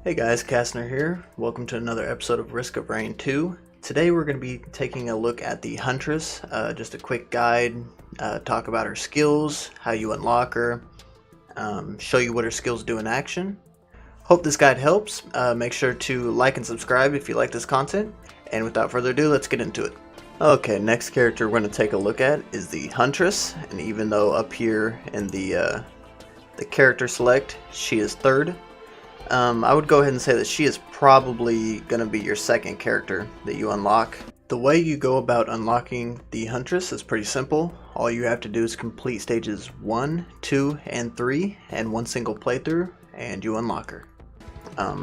Hey guys, Kastner here. Welcome to another episode of Risk of Rain 2. Today we're going to be taking a look at the Huntress, just a quick guide, talk about her skills, how you unlock her, show you what her skills do in action. Hope this guide helps. Make sure to like and subscribe if you like this content. And without further ado, let's get into it. Okay, next character we're going to take a look at is the Huntress, and even though up here in the character select, she is third, I would go ahead and say that she is probably going to be your second character that you unlock. The way you go about unlocking the Huntress is pretty simple. All you have to do is complete stages 1, 2, and 3 and one single playthrough, and you unlock her.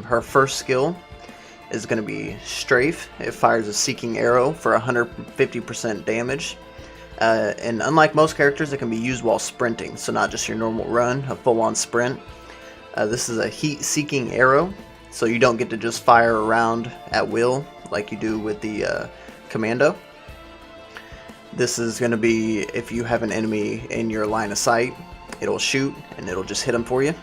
Her first skill is going to be Strafe. It fires a seeking arrow for 150% damage. And unlike most characters, it can be used while sprinting, so not just your normal run, a full-on sprint. This is a heat-seeking arrow, so you don't get to just fire around at will like you do with the commando. This is going to be if you have an enemy in your line of sight, it'll shoot and it'll just hit them for you.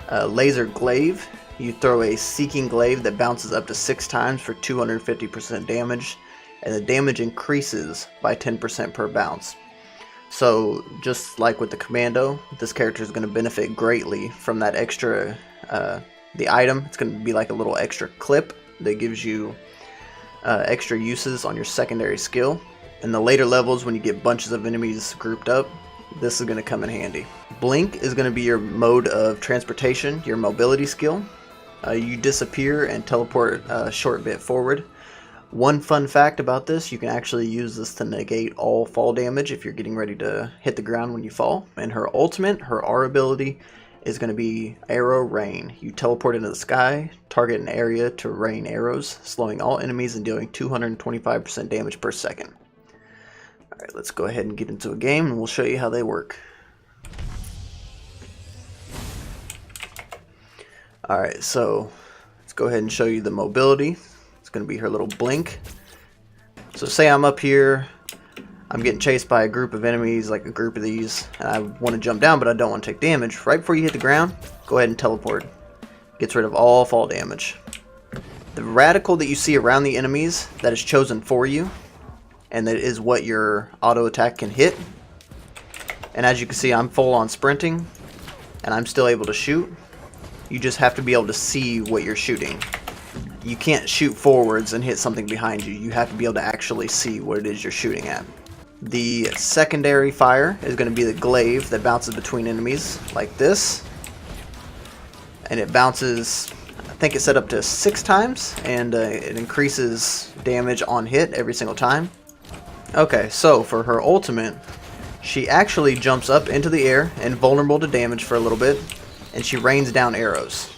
Laser Glaive. You throw a seeking glaive that bounces up to 6 times for 250% damage, and the damage increases by 10% per bounce. So just like with the commando, this character is going to benefit greatly from that extra, the item. It's going to be like a little extra clip that gives you extra uses on your secondary skill. In the later levels, when you get bunches of enemies grouped up, this is going to come in handy. Blink is going to be your mode of transportation, your mobility skill. You disappear and teleport a short bit forward. One fun fact about this, you can actually use this to negate all fall damage if you're getting ready to hit the ground when you fall. And her ultimate, her R ability, is going to be Arrow Rain. You teleport into the sky, target an area to rain arrows, slowing all enemies and dealing 225% damage per second. Alright, let's go ahead and get into a game and we'll show you how they work. Alright, so let's go ahead and show you the mobility. Going to be her little blink. So say I'm up here, I'm getting chased by a group of enemies, like a group of these, and I want to jump down but I don't want to take damage. Right before you hit the ground, go ahead and teleport. Gets rid of all fall damage. The radical that you see around the enemies that is chosen for you, and that is what your auto attack can hit. And as you can see, I'm full on sprinting and I'm still able to shoot. You just have to be able to see what you're shooting. You can't shoot forwards and hit something behind you. You have to be able to actually see what it is you're shooting at. The secondary fire is going to be the glaive that bounces between enemies like this. And it bounces, I think it's set up to 6 times, and it increases damage on hit every single time. Okay, so for her ultimate, she actually jumps up into the air and vulnerable to damage for a little bit, and she rains down arrows.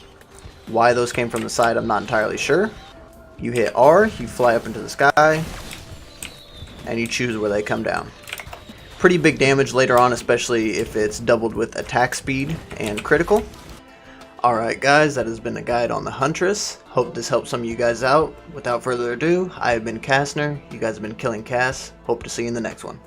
Why those came from the side, I'm not entirely sure. You hit R, you fly up into the sky, and you choose where they come down. Pretty big damage later on, especially if it's doubled with attack speed and critical. Alright guys, that has been a guide on the Huntress. Hope this helps some of you guys out. Without further ado, I have been Kastner. You guys have been killing Cass. Hope to see you in the next one.